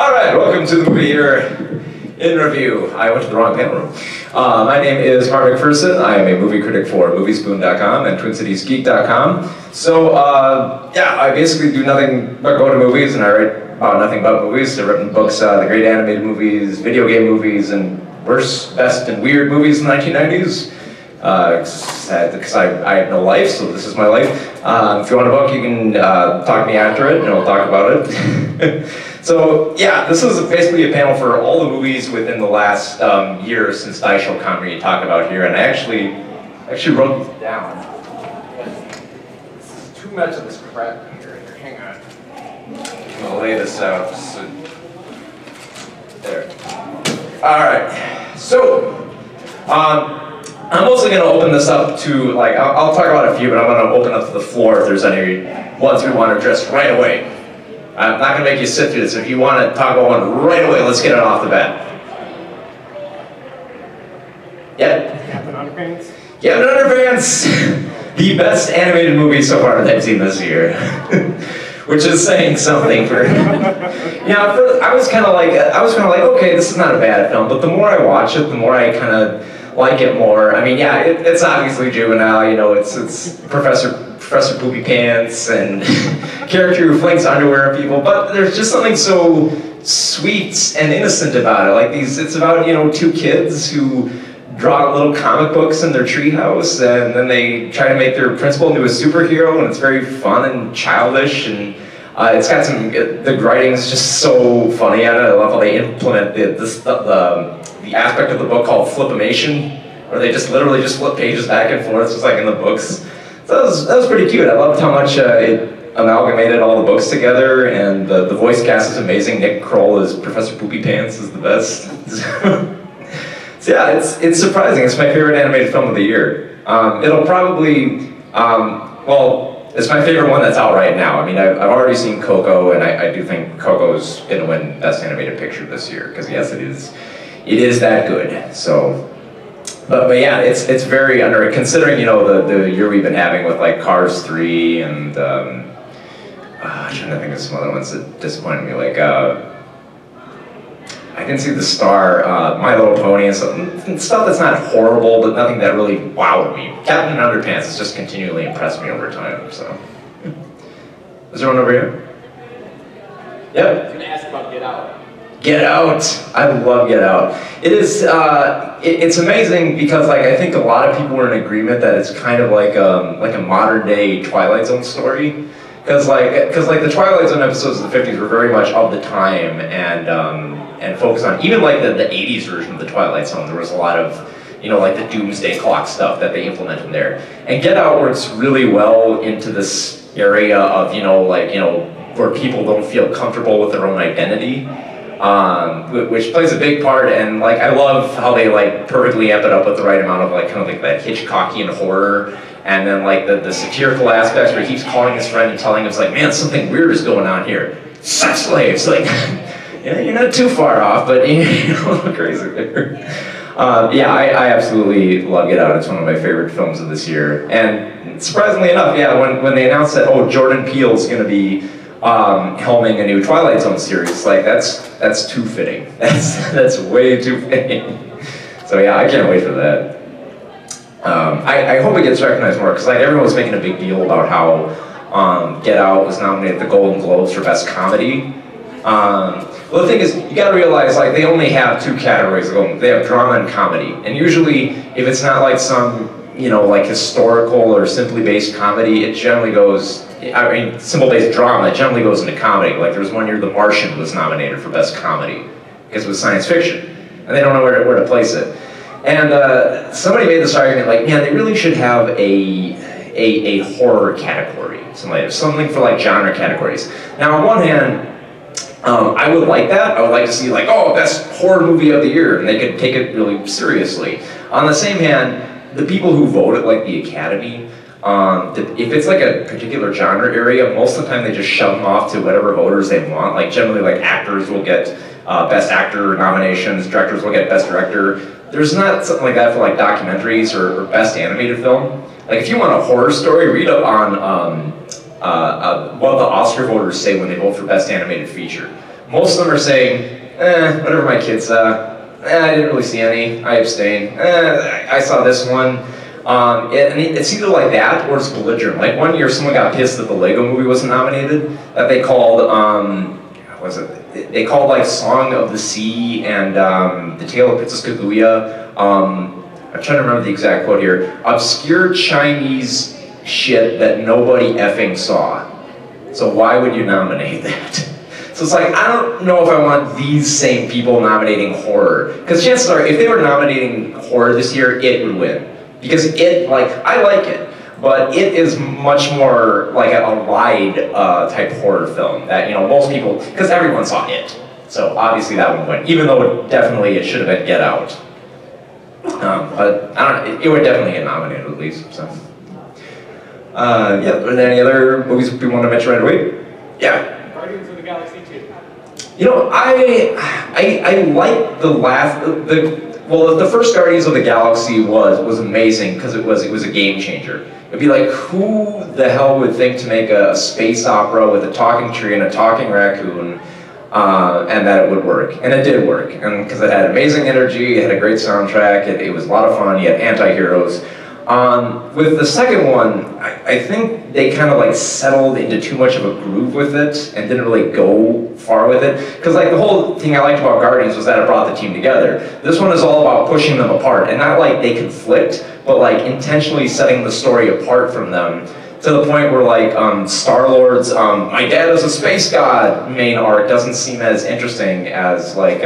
All right, welcome to the movie here in review. I went to the wrong panel room. My name is Mark McPherson. I am a movie critic for Moviespoon.com and TwinCitiesGeek.com. So, yeah, I basically do nothing but go to movies, and I write about nothing but movies. I've written books, the great animated movies, video game movies, and worst, best, and weird movies in the 1990s. Because I have no life, so this is my life. If you want a book, you can talk to me after it, and we'll talk about it. So, yeah, this is basically a panel for all the movies within the last year since Daisho Con we talked about here, and I actually wrote these down. This is too much of this crap here. Hang on. I'm gonna lay this out. So, there. All right. So, I'm mostly going to open this up to, like, I'll talk about a few, but I'm going to open up to the floor if there's any ones we want to address right away. I'm not going to make you sit through this. If you want to talk about one right away, let's get it off the bat. Yeah? Captain Underpants? Captain Underpants! The best animated movie so far that I've seen this year. Which is saying something for... Yeah, I was kind of like, okay, this is not a bad film, but the more I watch it, the more I kind of like it more. I mean, yeah, it's obviously juvenile, you know, it's Professor Poopy Pants and character who flings underwear at people, but there's just something so sweet and innocent about it. Like it's about, you know, two kids who draw little comic books in their treehouse, and then they try to make their principal into a superhero, and it's very fun and childish, and it's got some, the writing's just so funny on it. I love how they implement the aspect of the book called flipimation, where they just literally just flip pages back and forth, just like in the books. So that was pretty cute. I loved how much it amalgamated all the books together, and the voice cast is amazing. Nick Kroll as Professor Poopy Pants is the best. So yeah, it's surprising. It's my favorite animated film of the year. It'll probably, well, it's my favorite one that's out right now. I mean, I've already seen Coco, and I do think Coco's gonna win Best Animated Picture this year, because yes, it is that good. So, but yeah, it's very considering, you know, the year we've been having with like Cars 3 and I'm trying to think of some other ones that disappointed me, like I didn't see The Star, My Little Pony, and stuff that's not horrible, but nothing that really wowed me. Captain Underpants has just continually impressed me over time. So, is there one over here? Yep. I was going to ask about Get Out. Get Out! I love Get Out. It is, it's amazing because, like, I think a lot of people are in agreement that it's kind of like a modern day Twilight Zone story. Because the Twilight Zone episodes of the 50s were very much of the time and focused on, even like the 80s version of the Twilight Zone, there was a lot of, you know, like the Doomsday Clock stuff that they implemented there. And Get Out works really well into this area of, you know, like, you know, where people don't feel comfortable with their own identity. Which plays a big part, and like I love how they like perfectly amp it up with the right amount of like kind of like that Hitchcockian horror, and then like the satirical aspects where he keeps calling his friend and telling him, it's like, man, something weird is going on here. Sex slaves, like, yeah, you're not too far off, but you know, a little crazy there. Yeah, I absolutely love Get Out. It's one of my favorite films of this year, and surprisingly enough, yeah, when they announced that, oh, Jordan Peele's going to be helming a new Twilight Zone series, like that's too fitting. That's way too fitting. So yeah, I can't wait for that. I hope it gets recognized more, because like everyone was making a big deal about how Get Out was nominated at the Golden Globes for Best Comedy. Well, the thing is, you gotta realize, like, they only have two categories. They have drama and comedy, and usually, if it's not like some, you know, like historical or simply based comedy, it generally goes, I mean, simple based drama, it generally goes into comedy. Like there was one year The Martian was nominated for Best Comedy, because it was science fiction, and they don't know where to place it. And somebody made this argument, like, man, they really should have a horror category, something for like genre categories. Now, on one hand, I would like that. I would like to see like, oh, best horror movie of the year, and they could take it really seriously. On the same hand, the people who vote at like the Academy, if it's like a particular genre area, most of the time they just shove them off to whatever voters they want. Like generally, like actors will get Best Actor nominations, directors will get Best Director. There's not something like that for like documentaries or Best Animated Film. Like if you want a horror story, read up on what the Oscar voters say when they vote for Best Animated Feature. Most of them are saying, whatever my kids saw. I didn't really see any. I abstain. I saw this one. And it's either like that or it's belligerent. Like one year, someone got pissed that the Lego Movie wasn't nominated. That they called, what was it? They called like Song of the Sea and The Tale of Princess Kaguya. I'm trying to remember the exact quote here. Obscure Chinese shit that nobody effing saw. So why would you nominate that? So it's like, I don't know if I want these same people nominating horror. Because chances are, if they were nominating horror this year, it would win. Because it, like, I like it, but it is much more like a ride type horror film that, you know, most people, because everyone saw it. So obviously that would win, even though it should have been Get Out. But I don't know, it would definitely get nominated at least, so. Yeah, are there any other movies we want to mention right away? Yeah. Guardians of the Galaxy 2. You know, I like the first Guardians of the Galaxy was amazing because it was a game changer. It'd be like, who the hell would think to make a space opera with a talking tree and a talking raccoon, and that it would work? And it did work, and because it had amazing energy, it had a great soundtrack, it was a lot of fun. You had anti-heroes. With the second one, I think they kind of like settled into too much of a groove with it and didn't really go far with it. Because like the whole thing I liked about Guardians was that it brought the team together. This one is all about pushing them apart, and not like they conflict, but like intentionally setting the story apart from them. To the point where like Star-Lord's my dad is a space god main arc doesn't seem as interesting as like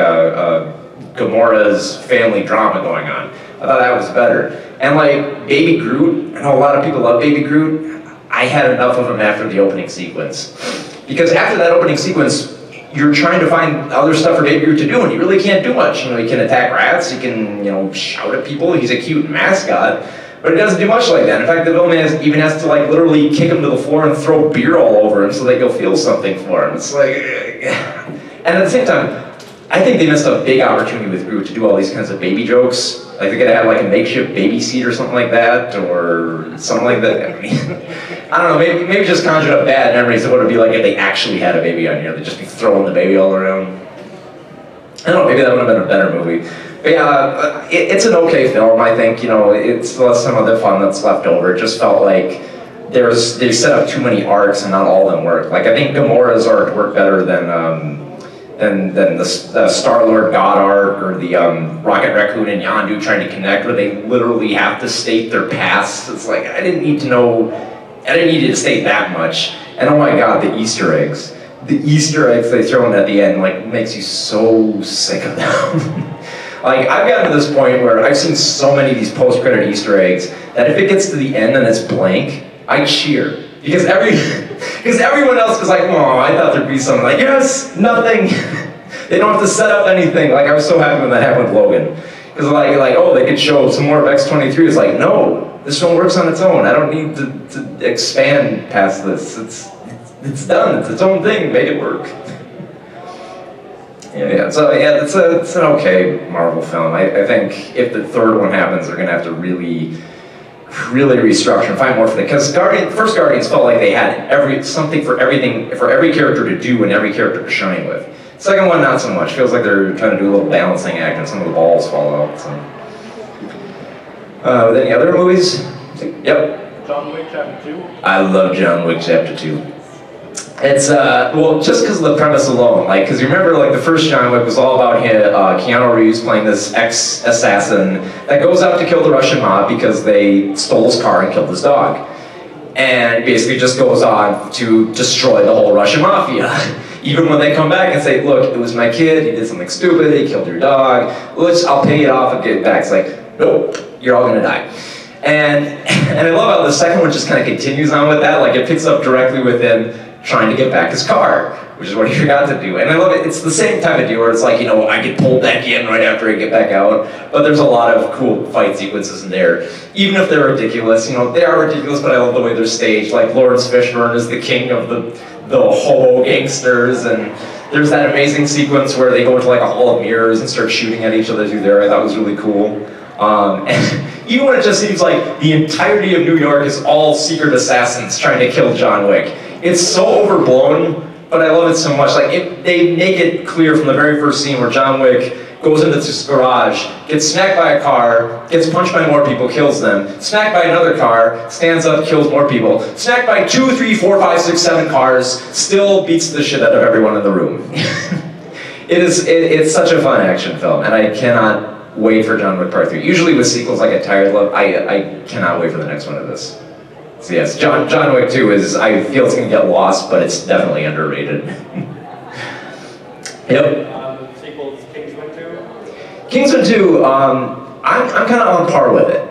Gamora's family drama going on. I thought that was better. And like Baby Groot, I know a lot of people love Baby Groot. I had enough of him after the opening sequence. Because after that opening sequence, you're trying to find other stuff for Baby Groot to do, and he really can't do much. You know, he can attack rats, he can, you know, shout at people, he's a cute mascot, but he doesn't do much like that. In fact, the villain even has to like literally kick him to the floor and throw beer all over him so that you'll feel something for him. It's like, and at the same time, I think they missed a big opportunity with Groot to do all these kinds of baby jokes. Like they could have like a makeshift baby seat or something like that, or something like that. I mean, I don't know, maybe just conjured up bad memories of what it would be like if they actually had a baby on here. They'd just be throwing the baby all around. I don't know, maybe that would have been a better movie. But yeah, it's an okay film, I think. You know, it's some of the fun that's left over. It just felt like they set up too many arcs and not all of them worked. Like I think Gamora's arc worked better than the Star-Lord God arc, or the Rocket Raccoon and Yondu trying to connect, where they literally have to state their pasts. It's like, I didn't need to state that much. And oh my god, the Easter eggs. The Easter eggs they throw in at the end, like, makes you so sick of them. Like, I've gotten to this point where I've seen so many of these post-credit Easter eggs that if it gets to the end and it's blank, I cheer. Because everyone else is like, oh, I thought there'd be something. Like, yes, nothing. They don't have to set up anything. Like, I was so happy when that happened with Logan. Because like, oh, they could show some more of X-23. It's like, no, this one works on its own. I don't need to expand past this. It's done. It's its own thing. Make it work. Yeah. So yeah, it's an okay Marvel film. I think if the third one happens, they're gonna have to really restructure and find more for it. Because first Guardians felt like they had something for every character to do and every character to shine with. Second one, not so much. Feels like they're trying to do a little balancing act and some of the balls fall out. So. With any other movies? Yep. John Wick Chapter 2. I love John Wick Chapter 2. It's, well, just because of the premise alone, like, because you remember, like, the first John Wick was all about him, Keanu Reeves playing this ex-assassin that goes out to kill the Russian mob because they stole his car and killed his dog. And basically just goes on to destroy the whole Russian mafia. Even when they come back and say, look, it was my kid, he did something stupid, he killed your dog, I'll pay it off and get it back. It's like, nope, you're all gonna die. And I love how the second one just kind of continues on with that, like it picks up directly with him trying to get back his car, which is what he forgot to do. And I love it, it's the same type of deal where it's like, you know, I get pulled back in right after I get back out, but there's a lot of cool fight sequences in there. Even if they're ridiculous, you know, they are ridiculous, but I love the way they're staged. Like Lawrence Fishburne is the king of the hobo gangsters, and there's that amazing sequence where they go into like a hall of mirrors and start shooting at each other through there. I thought was really cool. And even when it just seems like the entirety of New York is all secret assassins trying to kill John Wick, it's so overblown but I love it so much. Like, they make it clear from the very first scene where John Wick goes into this garage, gets smacked by a car, gets punched by more people, kills them, smacked by another car, stands up, kills more people, smacked by 2, 3, 4, 5, 6, 7 cars, still beats the shit out of everyone in the room. It's such a fun action film, and I cannot wait for John Wick Part 3. Usually with sequels I get tired of, I cannot wait for the next one of this. So yes, John Wick 2 is, I feel it's going to get lost, but it's definitely underrated. Yep. Sequels, Kingsman 2? Kingsman 2, I'm kind of on par with it.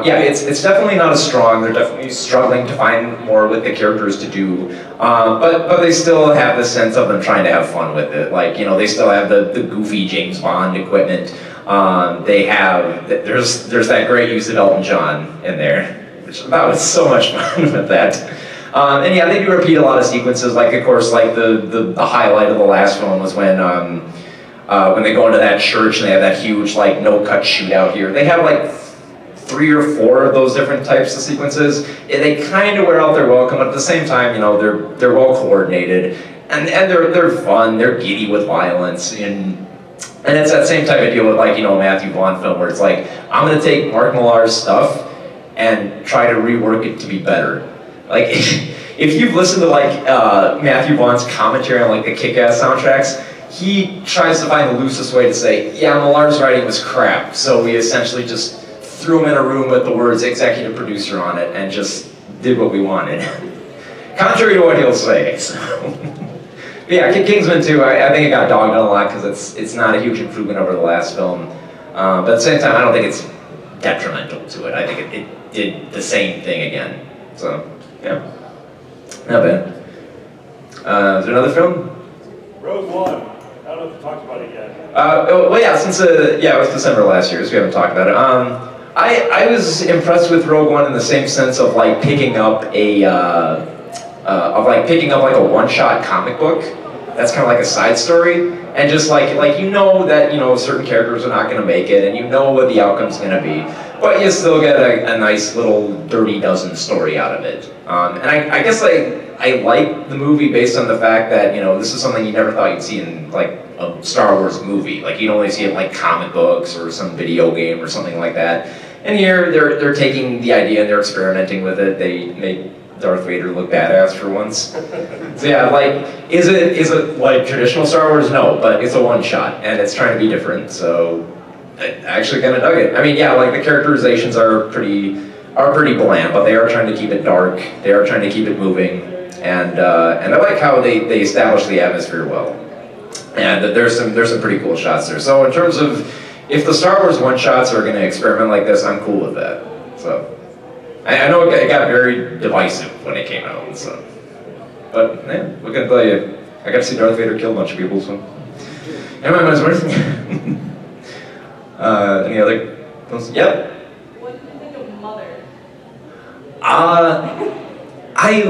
Yeah, it's definitely not as strong. They're definitely struggling to find more with the characters to do, but they still have the sense of them trying to have fun with it. Like, you know, they still have the goofy James Bond equipment. They have there's that great use of Elton John in there, which that was so much fun with that. And yeah, they do repeat a lot of sequences. Like, of course, like the highlight of the last film was when they go into that church and they have that huge like no-cut shootout here. They have like 3 or 4 of those different types of sequences. They kind of wear out their welcome, but at the same time, you know, they're well coordinated and they're fun. They're giddy with violence, and it's that same type of deal with, like, you know, a Matthew Vaughn film where it's like, I'm gonna take Mark Millar's stuff and try to rework it to be better. Like, if you've listened to like Matthew Vaughn's commentary on like the Kick-Ass soundtracks, he tries to find the loosest way to say, yeah, Millar's writing was crap, so we essentially just threw him in a room with the words executive producer on it and just did what we wanted. Contrary to what he'll say. So. But yeah, Kingsman 2, I think it got dogged on a lot because it's not a huge improvement over the last film. But at the same time, I don't think it's detrimental to it. I think it did the same thing again. So, yeah. Not bad. Is there another film? Rogue One. I don't know if you talked about it yet. Well, yeah, since it was December last year, so we haven't talked about it. I was impressed with Rogue One in the same sense of like picking up a one-shot comic book that's kind of like a side story, and just like you know that, you know, certain characters are not going to make it, and you know what the outcome's going to be, but you still get a nice little Dirty Dozen story out of it. And I guess I like the movie based on the fact that, you know, this is something you never thought you'd see in like a Star Wars movie. Like, you'd only see it in like comic books or some video game or something like that. And here they're taking the idea and they're experimenting with it. They make Darth Vader look badass for once. So yeah, like, is it like traditional Star Wars? No, but it's a one-shot and it's trying to be different. So I actually kind of dug it. I mean, yeah, like the characterizations are pretty bland, but they are trying to keep it dark. They are trying to keep it moving, and I like how they establish the atmosphere well. And there's some pretty cool shots there. So in terms of if the Star Wars one-shots are going to experiment like this, I'm cool with that. So I know it got very divisive when it came out. So, but yeah, what can I tell you? I got to see Darth Vader kill a bunch of people. So yeah, my mind's worth. Any other? Yep. What did you think of Mother? I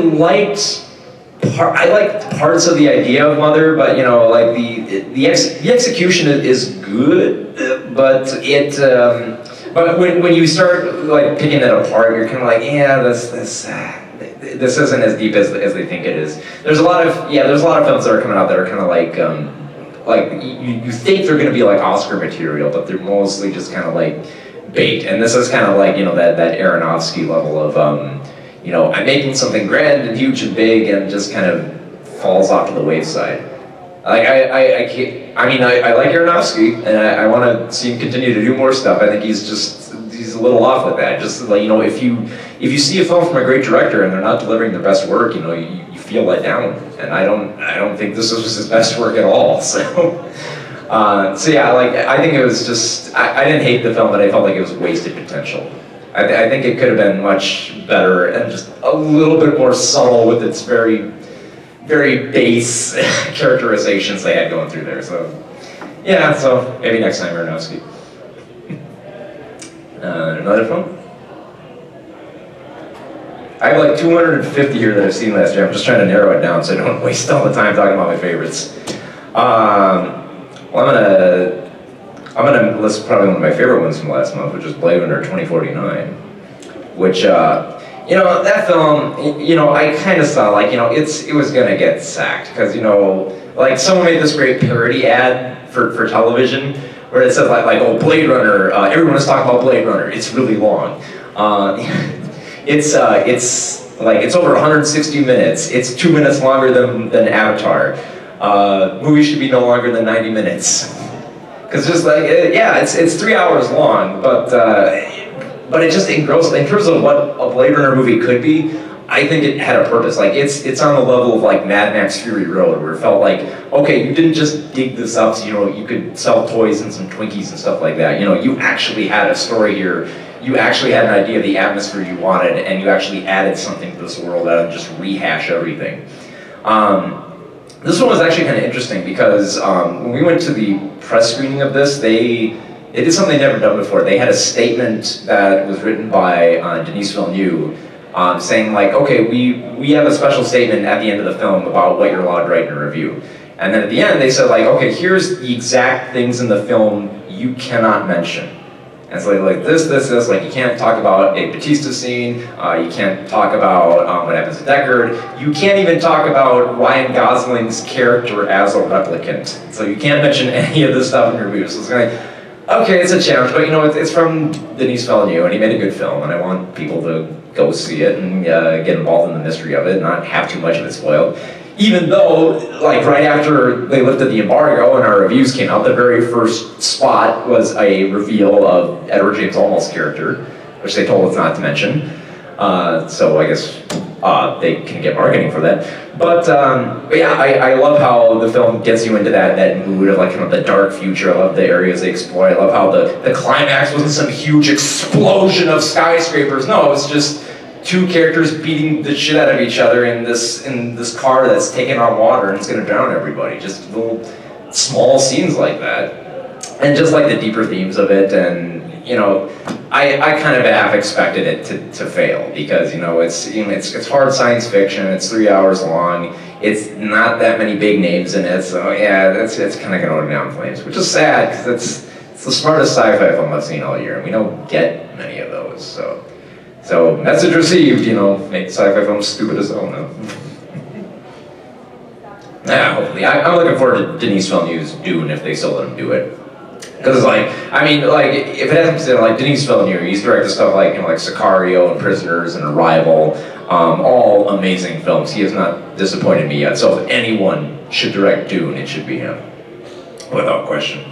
liked parts of the idea of Mother, but, you know, like the execution is good, but but when you start like picking it apart, you're kind of like, yeah, this isn't as deep as they think it is. There's a lot of films that are coming out that are kind of like you think they're going to be like Oscar material, but they're mostly just kind of like bait. And this is kind of like, you know, that Aronofsky level of you know, I'm making something grand and huge and big, and just kind of falls off to the wayside. Like I like Aronofsky, and I want to see him continue to do more stuff. I think he's a little off with that. Just like, you know, if you see a film from a great director and they're not delivering their best work, you know, you feel let down. And I don't think this was his best work at all. So so yeah, like, I think it was just, I didn't hate the film, but I felt like it was wasted potential. I think it could have been much better and just a little bit more subtle with its very, very base characterizations they had going through there. So yeah, so maybe next time, Aronofsky. Another film? I have like 250 here that I've seen last year. I'm just trying to narrow it down so I don't waste all the time talking about my favorites. Well, I'm gonna list probably one of my favorite ones from last month, which is Blade Runner 2049, which, yeah, You know, that film, you know, I kind of saw, like, you know, it was gonna get sacked, because, you know, like, someone made this great parody ad for television, where it says, like, oh, Blade Runner, everyone is talking about Blade Runner, it's really long. It's over 160 minutes, it's 2 minutes longer than Avatar. Movies should be no longer than 90 minutes. Because just like, yeah, it's 3 hours long, but it just engrossed, in terms of what a Blade Runner movie could be, I think it had a purpose. Like, it's on the level of like Mad Max Fury Road, where it felt like, okay, you didn't just dig this up so, you know, you could sell toys and some Twinkies and stuff like that. You know, you actually had a story here, you actually had an idea of the atmosphere you wanted, and you actually added something to this world that would just rehash everything. This one was actually kind of interesting because when we went to the press screening of this, they did something they'd never done before. They had a statement that was written by Denis Villeneuve saying, like, okay, we have a special statement at the end of the film about what you're allowed to write in a review. And then at the end they said, like, okay, here's the exact things in the film you cannot mention. And so like this, like, you can't talk about a Batista scene, you can't talk about what happens to Deckard, you can't even talk about Ryan Gosling's character as a replicant. So you can't mention any of this stuff in your reviews. So it's kind of like, okay, it's a challenge, but you know, it's from Denis Villeneuve, and he made a good film, and I want people to go see it and get involved in the mystery of it, and not have too much of it spoiled. Even though, like, right after they lifted the embargo and our reviews came out, the very first spot was a reveal of Edward James Olmos' character, which they told us not to mention. So I guess they can get marketing for that. But yeah, I love how the film gets you into that mood of, like, kind of the dark future. I love the areas they explore. I love how the climax wasn't some huge explosion of skyscrapers. No, it was just two characters beating the shit out of each other in this car that's taking on water and it's gonna drown everybody. Just little small scenes like that. And just like the deeper themes of it, and you know, I kind of half expected it to fail, because you know, it's hard science fiction, it's 3 hours long, it's not that many big names in it, so yeah, it's kind of gonna go down in flames, which is sad, because it's the smartest sci-fi film I've seen all year, and we don't get many of those, so message received, you know, make sci-fi films stupid as hell now. Yeah, hopefully. I'm looking forward to Denis Villeneuve's Dune if they still let him do it. Because, like, I mean, like, if it hasn't been, like, Denis Villeneuve, he's directed stuff like, you know, like Sicario and Prisoners and Arrival, all amazing films. He has not disappointed me yet. So if anyone should direct Dune, it should be him, without question.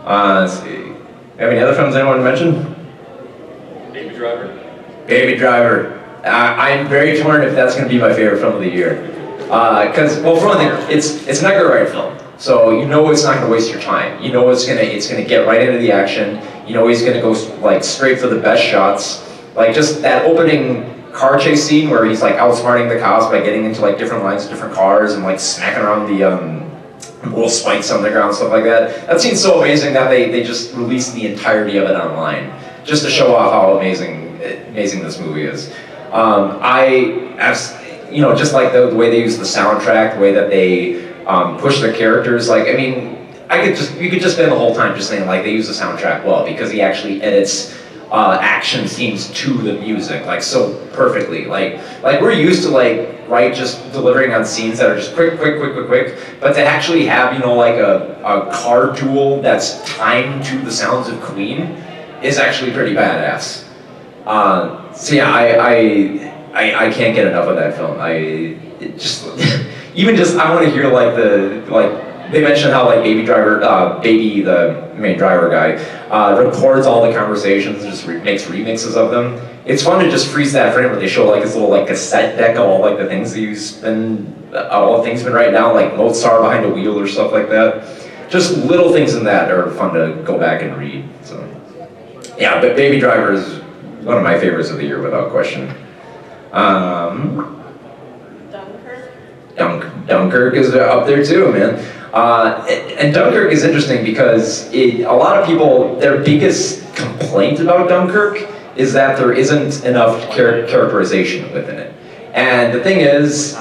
Let's see. Have any other films anyone want to mention? Baby Driver. Baby Driver. I'm very torn if that's going to be my favorite film of the year. Because, well, for one thing, it's an Edgar Wright film. So you know it's not going to waste your time. You know it's gonna get right into the action. You know he's gonna go like straight for the best shots. Like just that opening car chase scene where he's like outsmarting the cops by getting into like different lines of different cars and like smacking around the little spikes on the ground, stuff like that. That scene's so amazing that they just released the entirety of it online just to show off how amazing this movie is. You know, just like the way they use the soundtrack, the way that they push the characters, like, I mean, you could just spend the whole time just saying, like, they use the soundtrack well, because he actually edits action scenes to the music, like, so perfectly. Like we're used to, like, right, just delivering on scenes that are just quick, but to actually have, you know, like a car duel that's timed to the sounds of Queen is actually pretty badass. So yeah, I can't get enough of that film. Even just, I want to hear like they mentioned how like Baby, the main driver guy, records all the conversations and just makes remixes of them. It's fun to just freeze that frame where they show like his little like cassette deck of all like the things he's been writing down, like Mozart behind a wheel or stuff like that. Just little things in that are fun to go back and read. So yeah, but Baby Driver is one of my favorites of the year without question. Dunkirk is up there too, man. And Dunkirk is interesting because a lot of people, their biggest complaint about Dunkirk is that there isn't enough characterization within it. And the thing is,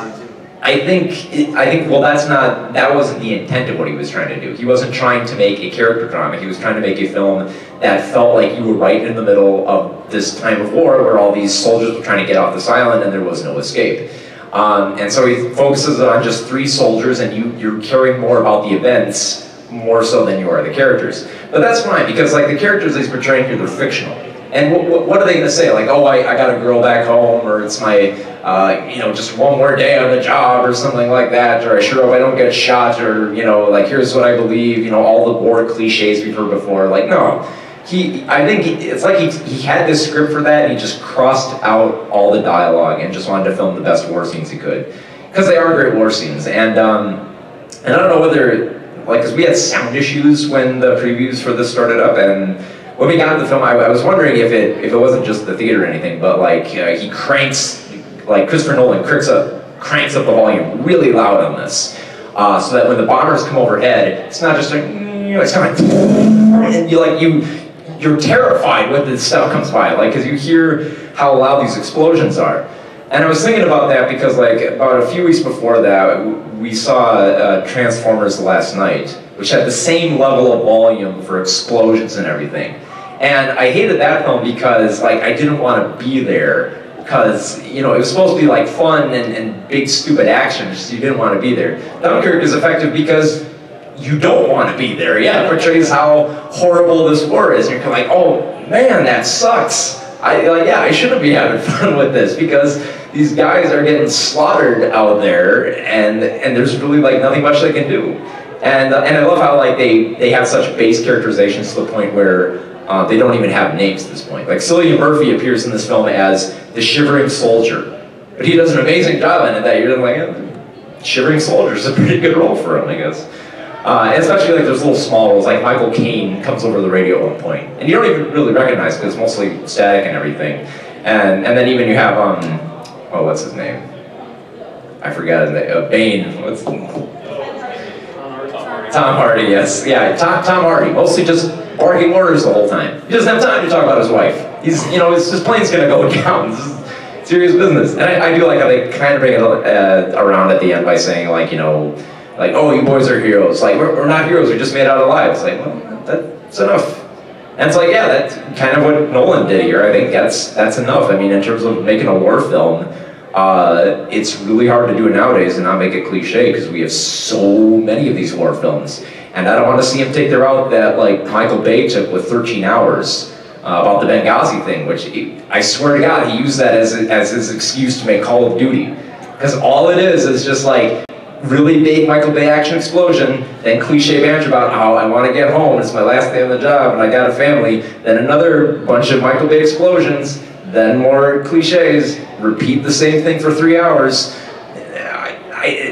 well, that wasn't the intent of what he was trying to do. He wasn't trying to make a character drama. He was trying to make a film that felt like you were right in the middle of this time of war where all these soldiers were trying to get off this island and there was no escape. And so he focuses on just 3 soldiers, and you're caring more about the events more so than you are the characters. But that's fine, because like the characters he's portraying here, they're fictional. And what are they going to say? Like, oh, I got a girl back home, or it's my, just one more day on the job, or something like that, or I sure hope I don't get shot, or, like, here's what I believe, all the war cliches we've heard before. Like, no. I think it's like he had this script for that, and he just crossed out all the dialogue and just wanted to film the best war scenes he could. Because they are great war scenes. And I don't know whether, like, because we had sound issues when the previews for this started up, and when we got into the film, I was wondering if it wasn't just the theater or anything, but like he cranks, like Christopher Nolan cranks up the volume really loud on this, so that when the bombers come overhead, it's not just like, it's kind of like, and you're terrified when this stuff comes by, like, because you hear how loud these explosions are. And I was thinking about that because, like, about a few weeks before that, we saw Transformers last night, which had the same level of volume for explosions and everything. And I hated that film because, like, I didn't want to be there because, it was supposed to be, like, fun and big, stupid action, just you didn't want to be there. Dunkirk is effective because you don't want to be there. Yeah, it portrays how horrible this war is. And you're kind of like, oh, man, that sucks. I shouldn't be having fun with this because these guys are getting slaughtered out there, and there's really, like, nothing much they can do. And I love how, like, they have such base characterizations to the point where they don't even have names at this point. Like, Cillian Murphy appears in this film as the Shivering Soldier, but he does an amazing job in it that you're like, Shivering Soldier is a pretty good role for him, I guess. And especially like those little small roles, like Michael Caine comes over the radio at one point, and you don't even really recognize because it's mostly static and everything. And then even you have what's his name? I forgot his name. Bane. What's Tom Hardy, yes. Yeah, Tom Hardy, mostly just barking orders the whole time. He doesn't have time to talk about his wife. His plane's gonna go down. This is serious business. And I do like how they kind of bring it around at the end by saying, like, like, oh, you boys are heroes. Like, we're not heroes, we just made out alive. It's like, well, that's enough. And it's like, yeah, that's kind of what Nolan did here. I think that's enough. I mean, in terms of making a war film, it's really hard to do it nowadays and not make it cliche because we have so many of these war films. And I don't want to see him take the route that, like, Michael Bay took with 13 Hours about the Benghazi thing, which I swear to God, he used that as his excuse to make Call of Duty. Because all it is just like really big Michael Bay action explosion, then cliche banter about how I want to get home, it's my last day on the job, and I got a family, then another bunch of Michael Bay explosions, then more cliches, repeat the same thing for 3 hours.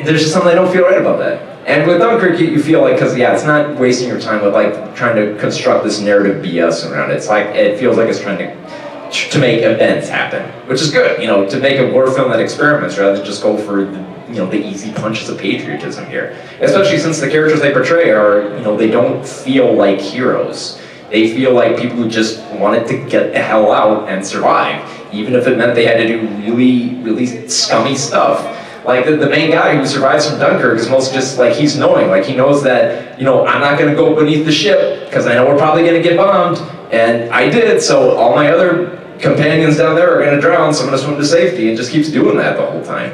There's just something I don't feel right about that. And with Dunkirk, you feel like, because yeah, it's not wasting your time with like trying to construct this narrative BS around it. It's like, it feels like it's trying to make events happen, which is good, to make a war film that experiments rather than just go for the easy punches of patriotism here. Especially since the characters they portray are, they don't feel like heroes. They feel like people who just wanted to get the hell out and survive, even if it meant they had to do really, really scummy stuff. Like the main guy who survives from Dunkirk is mostly just like, he's knowing, like he knows that, I'm not gonna go beneath the ship because I know we're probably gonna get bombed, and I did, so all my other companions down there are gonna drown, so I'm gonna swim to safety, and just keeps doing that the whole time.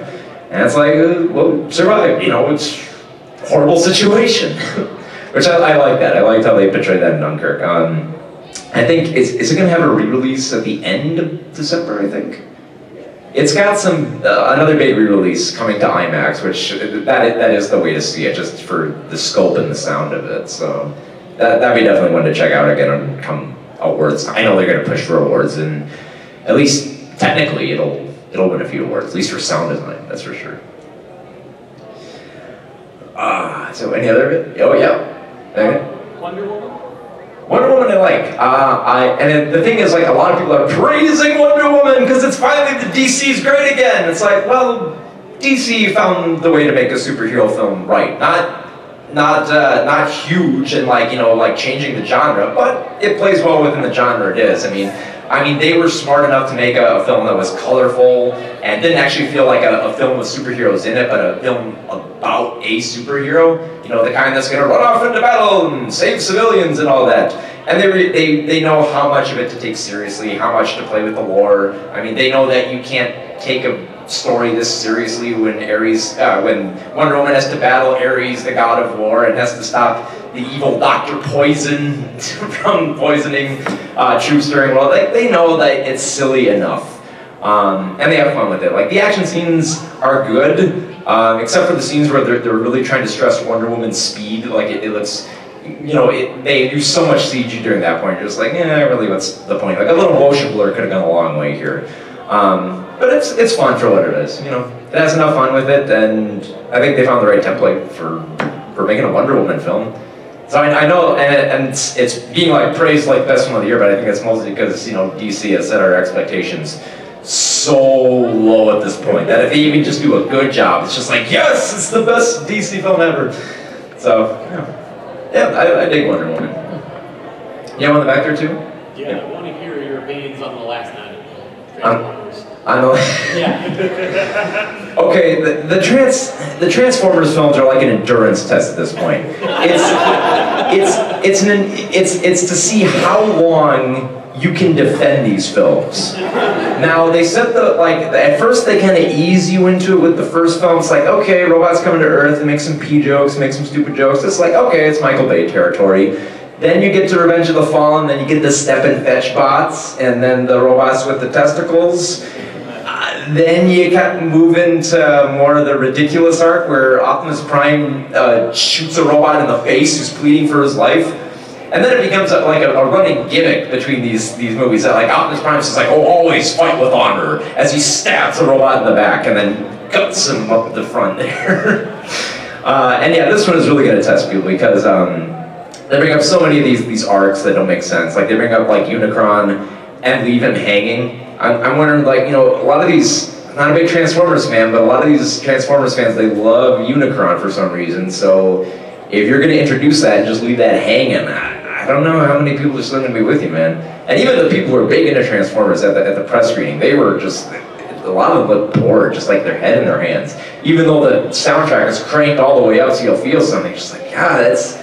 And it's like, well, survive, it's a horrible situation. Which I like that. I liked how they portrayed that in Dunkirk. I think, is it gonna have a re-release at the end of December, I think? It's got some, another big re-release coming to IMAX, which that is the way to see it, just for the scope and the sound of it. So that'd be definitely one to check out again and come awards. I know they're gonna push for awards, and at least technically it'll win a few awards, at least for sound design, that's for sure. So any other? Oh yeah. Okay. Wonder Woman? Wonder Woman I like. And the thing is, like, a lot of people are praising Wonder Woman because it's finally the DC's great again. It's like, well, DC found the way to make a superhero film right. Not huge and like, like changing the genre, but it plays well within the genre it is. I mean, I mean, they were smart enough to make a film that was colorful and didn't actually feel like a film with superheroes in it, but a film about a superhero. You know, the kind that's gonna run off into battle and save civilians and all that. And they know how much of it to take seriously, how much to play with the lore. I mean, they know that you can't take a story this seriously when when Wonder Woman has to battle Ares, the god of war, and has to stop the evil Dr. Poison from poisoning troops during war. Like, they know that it's silly enough, and they have fun with it. Like, the action scenes are good, except for the scenes where they're really trying to stress Wonder Woman's speed. Like, it looks, you know, they use so much CG during that point. You're just like, yeah, really, what's the point? Like, a little motion blur could have gone a long way here. But it's fun for what it is, you know. It has enough fun with it, and I think they found the right template for making a Wonder Woman film. So I know, and it's being like praised like best film of the year, but I think it's mostly because, you know, DC has set our expectations so low at this point that if they even just do a good job, it's just like, yes, it's the best DC film ever. So yeah, I dig Wonder Woman. You have one in the back there too? Yeah, I want to hear your opinions on the last night of Transformers. I know. Yeah. Okay, the Transformers films are like an endurance test at this point. It's to see how long you can defend these films. Now they set at first they kind of ease you into it with the first film. It's like, okay, robots coming to Earth and make some pee jokes, make some stupid jokes. It's like, okay, it's Michael Bay territory. Then you get to Revenge of the Fallen, then you get the step and fetch bots, and then the robots with the testicles. Then you kind of move into more of the ridiculous arc where Optimus Prime shoots a robot in the face who's pleading for his life. And then it becomes like a running gimmick between these movies. That like Optimus Prime is like, oh, always fight with honor, as he stabs a robot in the back and then guts him up the front there. And yeah, this one is really going to test people because they bring up so many of these arcs that don't make sense. Like they bring up like Unicron and leave him hanging. I'm wondering, like, you know, a lot of these, I'm not a big Transformers fan, but a lot of these Transformers fans, they love Unicron for some reason. So if you're going to introduce that and just leave that hanging, I don't know how many people are still going to be with you, man. And even the people who are big into Transformers at the press screening, they were just, a lot of them looked bored, just like their head in their hands. Even though the soundtrack is cranked all the way up so you'll feel something, just like, God, that's,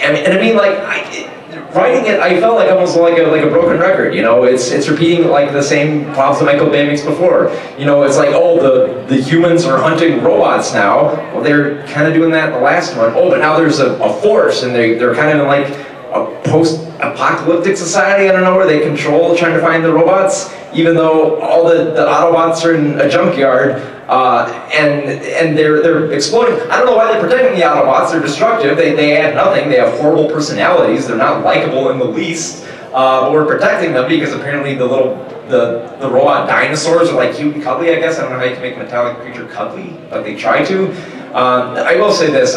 I mean, like, writing it, I felt like almost like a broken record, you know? It's repeating like the same problems that Michael Bay makes before. You know, it's like, oh, the humans are hunting robots now. Well, they're kind of doing that in the last one. Oh, but now there's a force, and they're kind of in like a post-apocalyptic society, I don't know, where they control trying to find the robots, even though all the Autobots are in a junkyard, and they're exploding. I don't know why they're protecting the Autobots. They're destructive. They add nothing. They have horrible personalities. They're not likable in the least. But we're protecting them because apparently the robot dinosaurs are like cute and cuddly, I guess. I don't know how you can make a metallic creature cuddly, but they try to. I will say this,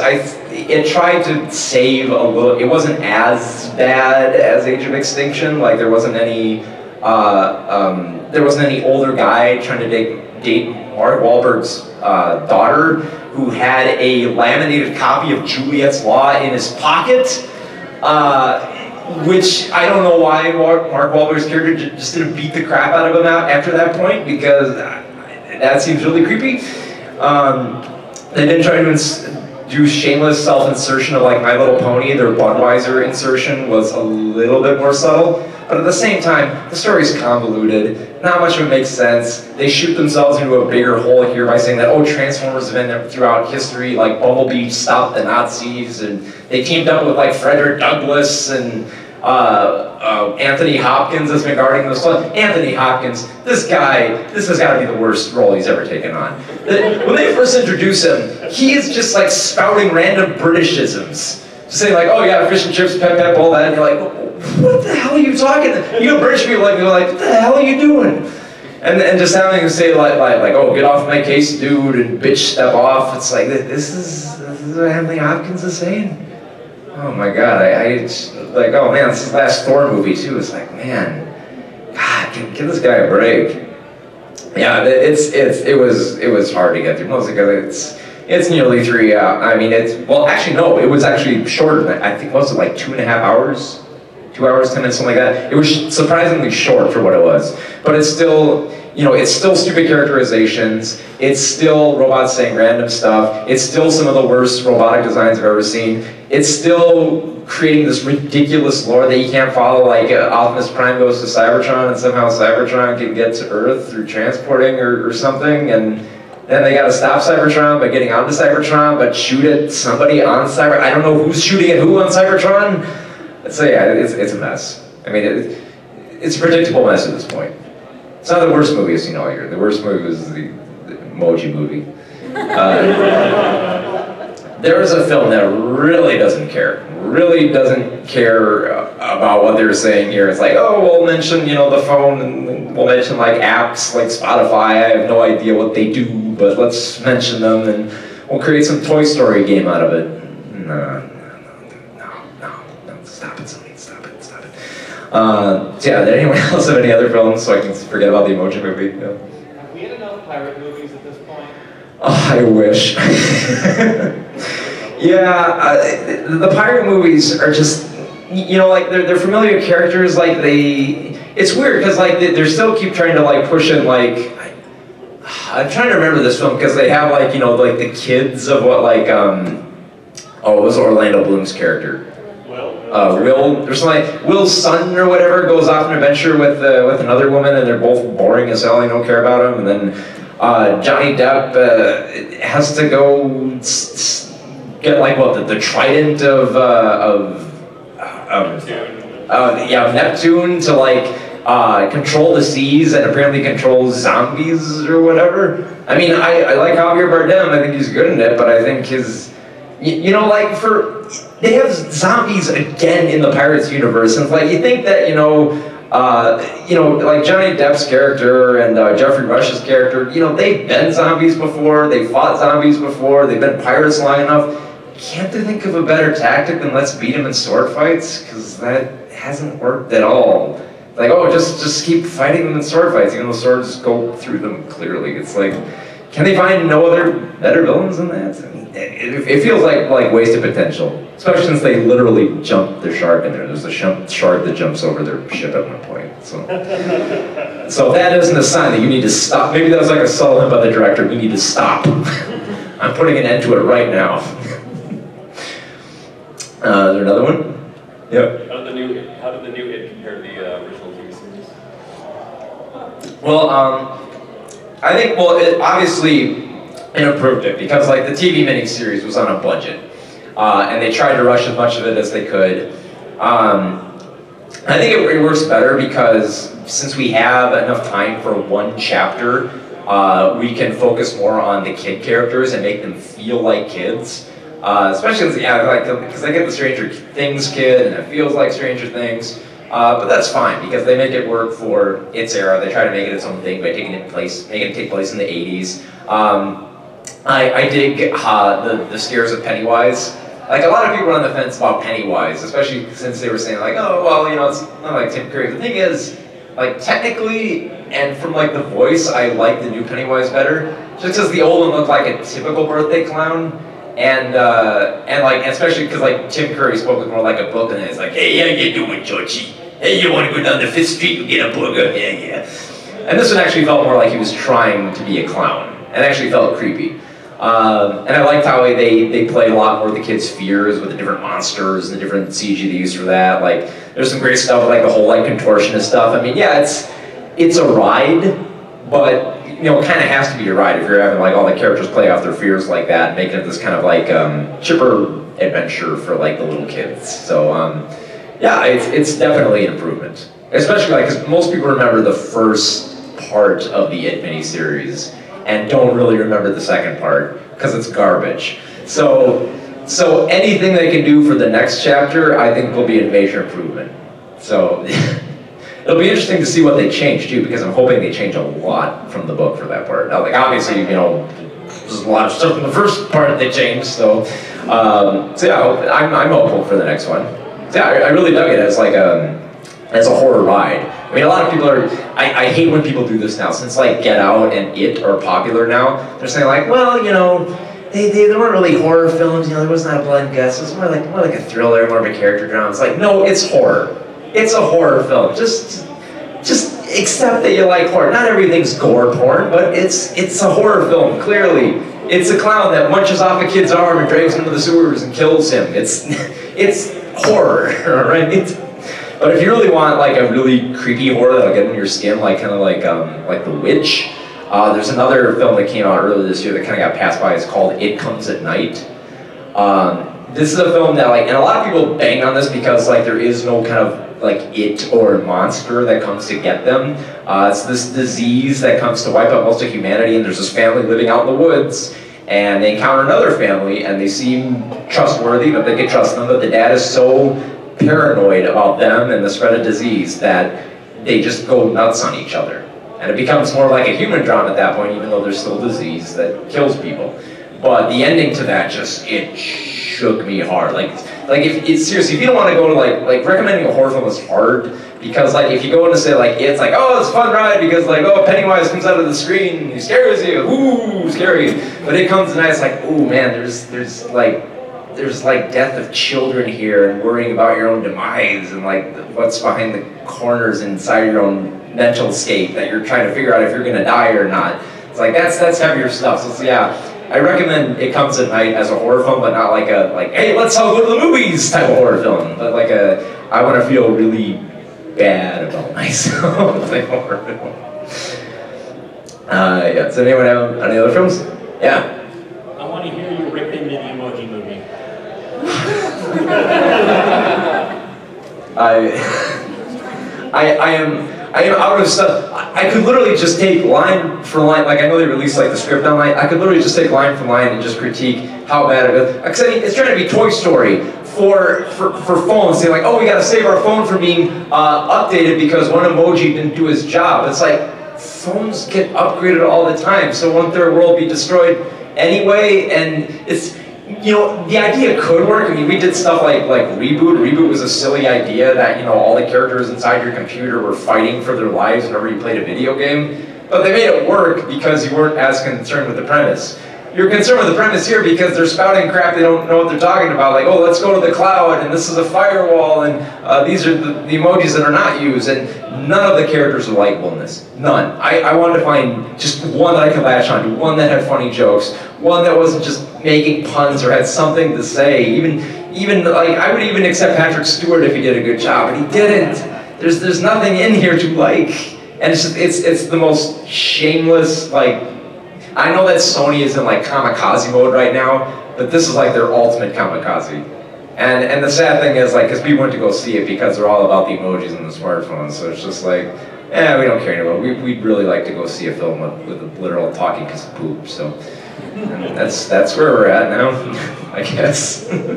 it tried to save a little. It wasn't as bad as Age of Extinction. Like there wasn't any older guy trying to date Mark Wahlberg's daughter who had a laminated copy of Juliet's Law in his pocket, which I don't know why Mark Wahlberg's character just didn't beat the crap out of him after that point, because that seems really creepy. They didn't try to do shameless self-insertion of like My Little Pony. Their Budweiser insertion was a little bit more subtle. But at the same time, the story's convoluted. Not much of it makes sense. They shoot themselves into a bigger hole here by saying that, oh, Transformers have been there throughout history, like Bumblebee stopped the Nazis, and they teamed up with like Frederick Douglass and Anthony Hopkins has been guarding those clubs. Anthony Hopkins, this has got to be the worst role he's ever taken on. When they first introduce him, he is just like spouting random Britishisms. Just saying like, oh yeah, fish and chips, pep pep, all that, and you're like, what the hell are you talking? You know, British people like, what the hell are you doing? And just having him say like, oh, get off my case, dude, and bitch, step off. It's like, this is what Anthony Hopkins is saying? Oh my God, I like, oh man, this is his last Thor movie too. It's like, man, God, give this guy a break. Yeah, it was hard to get through, mostly because it's nearly 3 hours. I mean, well, actually no, it was actually shorter than, I think, was it like 2.5 hours? 2 hours, 10 minutes, something like that. It was surprisingly short for what it was, but it's still, you know, it's still stupid characterizations. It's still robots saying random stuff. It's still some of the worst robotic designs I've ever seen. It's still creating this ridiculous lore that you can't follow, like Optimus Prime goes to Cybertron and somehow Cybertron can get to Earth through transporting or something, and then they gotta stop Cybertron by getting onto Cybertron, but shoot at somebody on Cybertron. I don't know who's shooting at who on Cybertron. So yeah, it's a mess. I mean, it's a predictable mess at this point. It's not the worst movie I've seen all year. The worst movie was the Emoji Movie. There is a film that really doesn't care about what they're saying here. It's like, oh, we'll mention, you know, the phone, and we'll mention like apps like Spotify. I have no idea what they do, but let's mention them, and we'll create some Toy Story game out of it. No, stop it, somebody, stop it. So yeah, did anyone else have any other films so I can forget about the Emoji Movie? No. Have we had enough pirate movies at this point? Oh, I wish. Yeah, the pirate movies are just, you know, like they're familiar characters. Like it's weird because like they still keep trying to like push in like. I'm trying to remember this film because they have like, you know, like the kids of what like oh, it was Orlando Bloom's character. Will, or something like Will's son or whatever goes off on an adventure with another woman, and they're both boring as hell. They don't care about him, and then Johnny Depp has to go get like what the trident of Neptune to like control the seas and apparently control zombies or whatever. I mean, I like Javier Bardem. I think he's good in it, but I think his, you know, like they have zombies again in the Pirates universe, and it's like you think that, you know, like Johnny Depp's character and Jeffrey Rush's character, you know, they've been zombies before, they fought zombies before, they've been pirates long enough. Can't they think of a better tactic than let's beat them in sword fights? Because that hasn't worked at all. Like, oh, just keep fighting them in sword fights, even though swords go through them clearly. It's like, can they find no other better villains than that? I mean, it feels like wasted potential, especially since they literally jumped the shark in there. There's a shark that jumps over their ship at one point. So if that isn't a sign that you need to stop, maybe that was like a subtle hint by the director, we need to stop. I'm putting an end to it right now. Is there another one? Yep. How did the new It compare to the original TV series? Well, I think, well, it obviously improved it because like the TV miniseries was on a budget, and they tried to rush as much of it as they could. I think it works better because since we have enough time for one chapter, we can focus more on the kid characters and make them feel like kids. Especially because they get the Stranger Things kid and it feels like Stranger Things, but that's fine because they make it work for its era. They try to make it its own thing by making it take place in the 80s. I dig the scares of Pennywise. Like a lot of people are on the fence about Pennywise, especially since they were saying like, oh well, you know, it's not like Tim Curry. The thing is, like technically and from like the voice, I like the new Pennywise better, just because the old one looked like a typical birthday clown. And like, especially because like Tim Curry spoke more like a book, and it's like, hey, how you doing, Georgie? Hey, you want to go down to 5th Street and get a burger? Yeah. And this one actually felt more like he was trying to be a clown, and actually felt creepy. And I liked how they played a lot more of the kids' fears with the different monsters and the different CG they used for that. Like, there's some great stuff like the whole like contortionist stuff. I mean, yeah, it's a ride, but you know, it kind of has to be a ride if you're having like all the characters play off their fears like that, making it this kind of like chipper adventure for like the little kids. So yeah, it's definitely an improvement, especially like because most people remember the first part of the It miniseries and don't really remember the second part because it's garbage. So anything they can do for the next chapter, I think will be a major improvement. So. It'll be interesting to see what they change too, because I'm hoping they change a lot from the book for that part. Now, like obviously, you know, there's a lot of stuff in the first part they changed. So yeah, I'm hopeful for the next one. So yeah, I really dug it as like as a horror ride. I mean, a lot of people are. I hate when people do this now, since like Get Out and It are popular now. They're saying like, well, you know, they weren't really horror films. You know, there was not a blood and guts. It was more like a thriller, more of a character drama. It's like, no, it's horror. It's a horror film. Just accept that you like horror. Not everything's gore porn, but it's a horror film, clearly. It's a clown that munches off a kid's arm and drags him into the sewers and kills him. It's horror, right? But if you really want like a really creepy horror that'll get in your skin, like kind of like The Witch, there's another film that came out earlier this year that kind of got passed by. It's called It Comes at Night. This is a film that and a lot of people bang on this because like there is no kind of like it or monster that comes to get them. It's this disease that comes to wipe out most of humanity, and there's this family living out in the woods, and they encounter another family, and they seem trustworthy, but they can trust them, but the dad is so paranoid about them and the spread of disease that they just go nuts on each other. And it becomes more like a human drama at that point, even though there's still disease that kills people. But the ending to that it shook me hard. Like if seriously, if you don't want to go to like recommending a horror film is hard, because like if you go in to say like it's like, oh, it's a fun ride because like, oh, Pennywise comes out of the screen and he scares you, ooh, scary. But It Comes at Night, it's like, ooh man, there's like death of children here and worrying about your own demise and like what's behind the corners inside your own mental state that you're trying to figure out if you're gonna die or not. It's like that's heavier stuff. So yeah, I recommend It Comes at Night as a horror film, but not like hey, let's all go to the movies type of horror film, but like I want to feel really bad about myself type of horror film. Yeah. Does anyone have any other films? Yeah. I want to hear you rip into the Emoji Movie. I am out of stuff. I could literally just take line for line, like I know they released like the script online, I could literally just take line for line and just critique how bad it is. Because I mean, it's trying to be Toy Story for phones, saying like, oh, we gotta save our phone from being updated because one emoji didn't do his job. It's like, phones get upgraded all the time, so won't their world be destroyed anyway? And it's, you know, the idea could work. I mean, we did stuff like Reboot. Reboot was a silly idea that, you know, all the characters inside your computer were fighting for their lives whenever you played a video game. But they made it work because you weren't as concerned with the premise. You're concerned with the premise here because they're spouting crap they don't know what they're talking about. Like, oh, let's go to the cloud, and this is a firewall, and these are the emojis that are not used, and none of the characters are likable in this. None. I wanted to find just one that I could latch onto, one that had funny jokes, one that wasn't just making puns or had something to say. Even like, I would even accept Patrick Stewart if he did a good job, but he didn't. There's nothing in here to like, and it's just, it's the most shameless, like, I know that Sony is in like kamikaze mode right now, but this is like their ultimate kamikaze. And the sad thing is, like, because people went to go see it because they're all about the emojis and the smartphones, so it's just like, we don't care anymore. We'd really like to go see a film with a literal talking piece of poop, so that's where we're at now, I guess. Can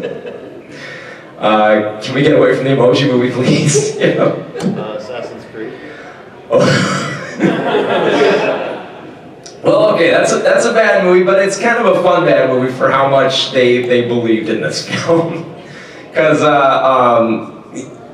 we get away from the Emoji Movie, please? Yeah. Assassin's Creed. Oh. Well, okay, that's a bad movie, but it's kind of a fun bad movie for how much they believed in this film. Because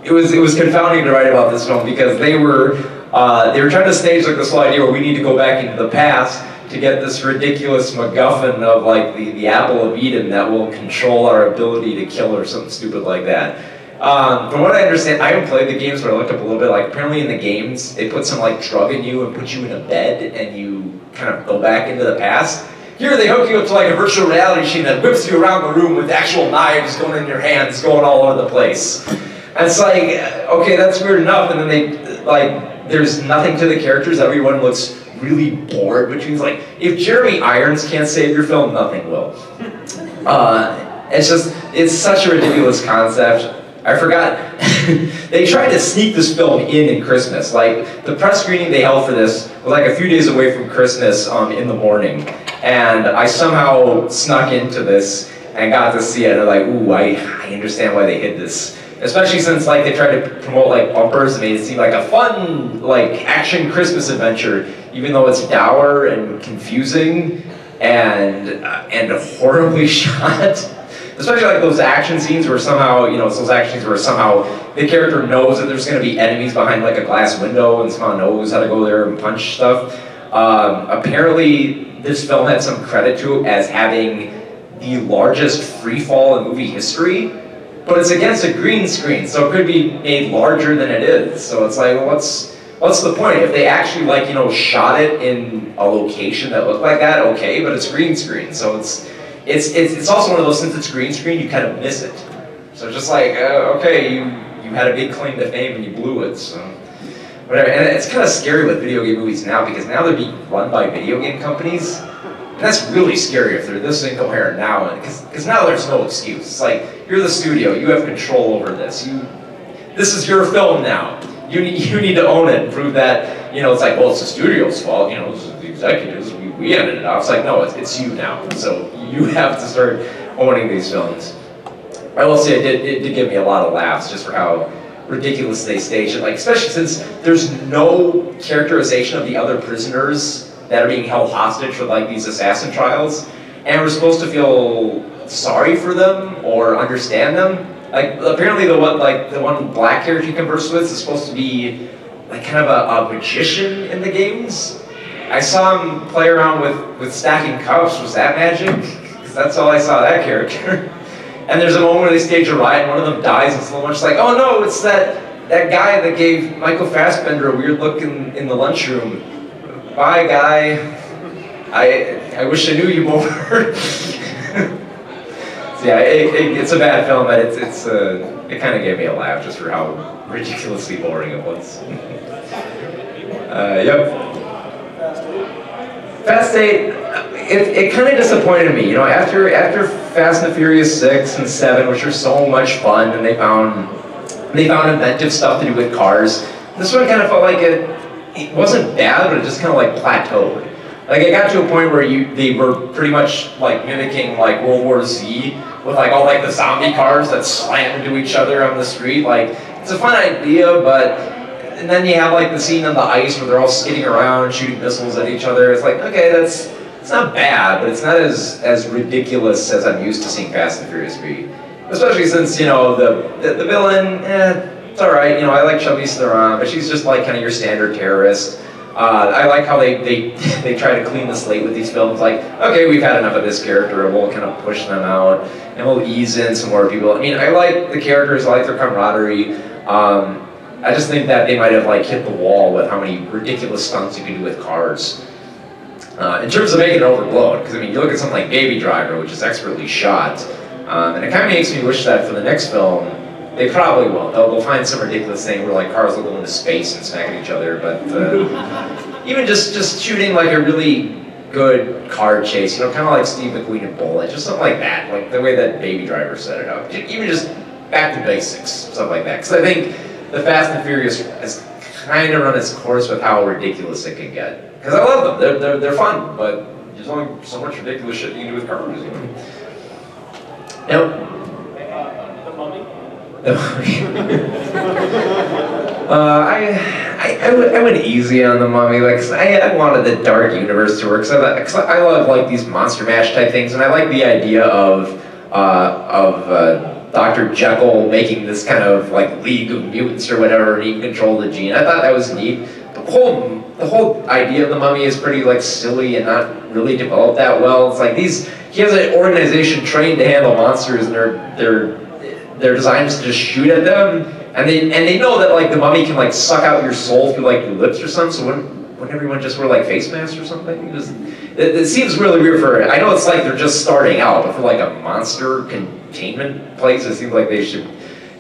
it was confounding to write about this film because they were trying to stage like this whole idea where we need to go back into the past to get this ridiculous MacGuffin of like the apple of Eden that will control our ability to kill or something stupid like that. From what I understand, I haven't played the games, but I looked up a little bit. Like apparently in the games, they put some like drug in you and put you in a bed, and you kind of go back into the past. Here they hook you up to like a virtual reality machine that whips you around the room with actual knives going in your hands, going all over the place. And it's like, okay, that's weird enough. And then they like, there's nothing to the characters. Everyone looks really bored, which means like, if Jeremy Irons can't save your film, nothing will. It's such a ridiculous concept. I forgot, they tried to sneak this film in Christmas. Like, the press screening they held for this was like a few days away from Christmas in the morning. And I somehow snuck into this and got to see it. And like, ooh, I understand why they hid this. Especially since like they tried to promote like bumpers and made it seem like a fun, like action Christmas adventure, even though it's dour and confusing and horribly shot. Especially like those action scenes where somehow, you know, it's those action scenes where somehow the character knows that there's going to be enemies behind like a glass window and somehow knows how to go there and punch stuff. Apparently, this film had some credit to it as having the largest free fall in movie history, but it's against a green screen, so it could be made larger than it is. So it's like, well, what's the point? If they actually like, you know, shot it in a location that looked like that, okay, but it's green screen. So it's also one of those, since it's green screen, you kind of miss it. So just like, okay, you had a big claim to fame and you blew it, so whatever. And it's kind of scary with video game movies now, because now they're being run by video game companies. And that's really scary if they're this incoherent now, because now there's no excuse. It's like, you're the studio, you have control over this. This is your film now. You need to own it and prove that, you know, it's like, well, it's the studio's fault, you know, it's the executives, we ended it off. It's like, no, it's you now. So you have to start owning these films. I will say it did give me a lot of laughs just for how ridiculous they stage it, like, especially since there's no characterization of the other prisoners that are being held hostage for like these assassin trials, and we're supposed to feel sorry for them or understand them. Like, apparently the one black character you converse with is supposed to be like kind of a magician in the games. I saw him play around with stacking cups. Was that magic? Because that's all I saw that character. And there's a moment where they stage a riot and one of them dies in slow motion. It's like, oh no, it's that guy that gave Michael Fassbender a weird look in the lunchroom. Bye, guy. I wish I knew you more. So yeah, it's a bad film, but it kind of gave me a laugh just for how ridiculously boring it was. Yep. Fast 8, it kind of disappointed me. You know, after Fast and the Furious 6 and 7, which are so much fun, and they found inventive stuff to do with cars, this one kind of felt like it wasn't bad, but it just kind of like plateaued. Like, it got to a point where they were pretty much like mimicking like World War Z with like all like the zombie cars that slam into each other on the street. Like, it's a fun idea, and then you have like the scene on the ice where they're all skidding around shooting missiles at each other. It's like, okay, it's not bad, but it's not as ridiculous as I'm used to seeing Fast and Furious be. Especially since, you know, the villain, it's alright, you know, I like Charlize Theron, but she's just like kind of your standard terrorist. I like how they try to clean the slate with these films. Like, okay, we've had enough of this character, and we'll kind of push them out, and we'll ease in some more people. I mean, I like the characters, I like their camaraderie. I just think that they might have like hit the wall with how many ridiculous stunts you can do with cars. In terms of making it overblown, because I mean, you look at something like Baby Driver, which is expertly shot, and it kind of makes me wish that for the next film, they probably won't. They'll find some ridiculous thing where like cars will go into space and smack at each other, but even just shooting like a really good car chase, you know, kind of like Steve McQueen and Bullet, just something like that, like the way that Baby Driver set it up. Even just back to basics, stuff like that. Because I think the Fast and Furious has kind of run its course with how ridiculous it can get. Because I love them, they're fun, but there's only so much ridiculous shit you can do with cars. You know? Yep. The Mummy? I went easy on the Mummy. Like, I wanted the dark universe to work. Cause I love like these Monster Mash type things, and I like the idea of Dr. Jekyll making this kind of like league of mutants or whatever, and he can control the gene. I thought that was neat. The whole idea of the Mummy is pretty like silly and not really developed that well. It's like he has an organization trained to handle monsters, and they're designed to just shoot at them, and they know that like the Mummy can like suck out your soul through like your lips or something. So wouldn't everyone just wear like face masks or something? It seems really weird for. I know it's like they're just starting out, but for like a monster containment place, it seems like they should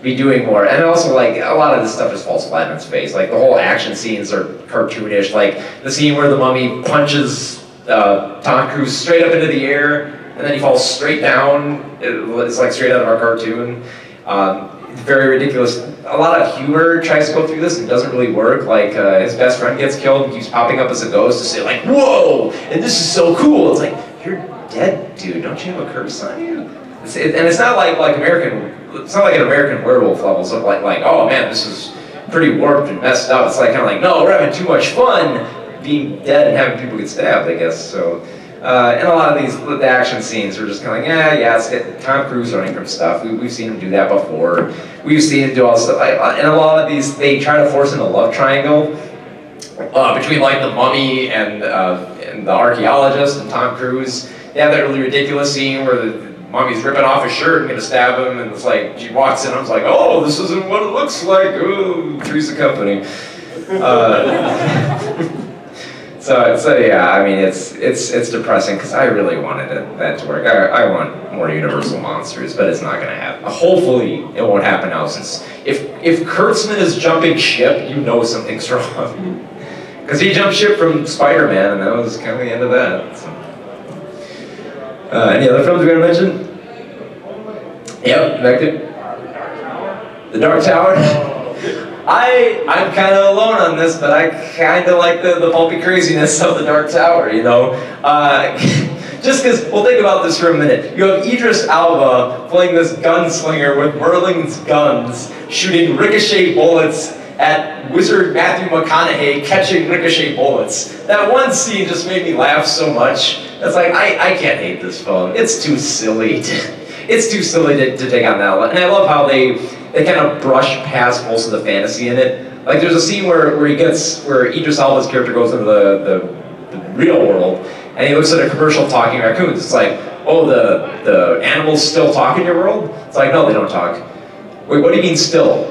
be doing more. And also, like, a lot of this stuff just falls flat on its face. Like, the whole action scenes are cartoonish. Like, the scene where the Mummy punches Tom Cruise straight up into the air, and then he falls straight down. It's like straight out of our cartoon. It's very ridiculous. A lot of humor tries to go through this and doesn't really work. Like, his best friend gets killed and keeps popping up as a ghost to say, like, whoa, and this is so cool. It's like, you're dead, dude. Don't you have a curse on you? And it's not like American. It's not like an American Werewolf level. So like, oh man, this is pretty warped and messed up. It's like kind of like, no, we're having too much fun being dead and having people get stabbed, I guess. So, and a lot of the action scenes are just kind of like, yeah, it's Tom Cruise running from stuff. We've seen him do that before. We've seen him do all this stuff. And a lot of these, they try to force in a love triangle between like the Mummy and the archaeologist and Tom Cruise. They have that really ridiculous scene where Mommy's ripping off his shirt and gonna stab him, and it's like, she walks in, I was like, oh, this isn't what it looks like, ooh, Three's Company. So yeah, I mean, it's depressing, because I really wanted that to work. I want more Universal monsters, but it's not gonna happen. Hopefully, it won't happen now, since if Kurtzman is jumping ship, you know something's wrong. Because he jumped ship from Spider-Man, and that was kind of the end of that. So. Any other films we're gonna mention? Yep, back there. The Dark Tower. I'm kind of alone on this, but I kind of like the pulpy craziness of The Dark Tower, you know? Just because, well, think about this for a minute. You have Idris Elba playing this gunslinger with Merlin's guns, shooting ricochet bullets at Wizard Matthew McConaughey catching ricochet bullets. That one scene just made me laugh so much. It's like, I can't hate this film. It's too silly. It's too silly to take on that one. And I love how they kind of brush past most of the fantasy in it. Like, there's a scene where Idris Elba's character goes into the real world, and he looks at a commercial talking raccoons. It's like, oh, the animals still talk in your world? It's like, no, they don't talk. Wait, what do you mean still?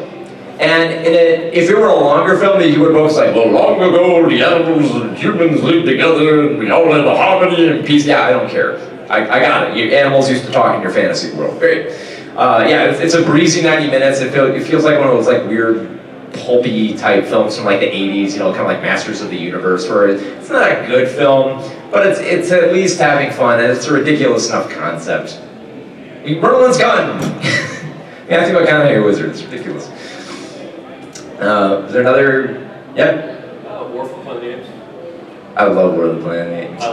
And if it were a longer film, you would both say, well, long ago, the animals and humans lived together, and we all had harmony and peace. Yeah, I don't care. I got it. Animals used to talk in your fantasy world. Great. Yeah, it's a breezy 90 minutes. It feels like one of those like weird, pulpy type films from like the 80s, you know, kind of like Masters of the Universe, where it's not a good film, but it's at least having fun, and it's a ridiculous enough concept. Merlin's gun! Matthew McConaughey wizard, it's ridiculous. Is there another? Yeah? War for Planet of the Apes. I love War of the Planet of the Apes. I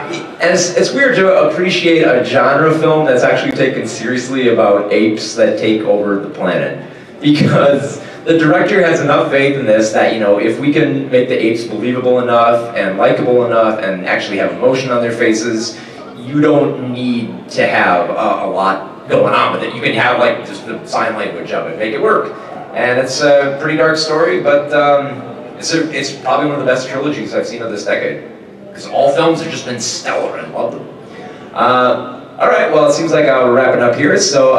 love it. It's weird to appreciate a genre film that's actually taken seriously about apes that take over the planet. Because the director has enough faith in this that, you know, if we can make the apes believable enough and likable enough and actually have emotion on their faces, you don't need to have a lot going on with it. You can have like just the sign language of it, make it work. And it's a pretty dark story, but it's probably one of the best trilogies I've seen of this decade. Because all films have just been stellar, and I love them. All right, well, it seems like we're wrapping up here. So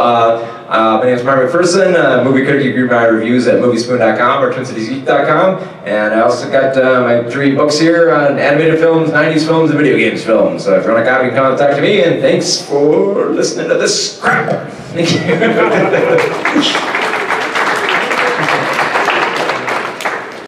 my name is Mark McPherson, movie critic. You can read my reviews at moviespoon.com or TwinCitiesGeek.com. And I also got my 3 books here on animated films, 90s films, and video games films. So if you want a copy, you can contact me. And thanks for listening to this crap. Thank you.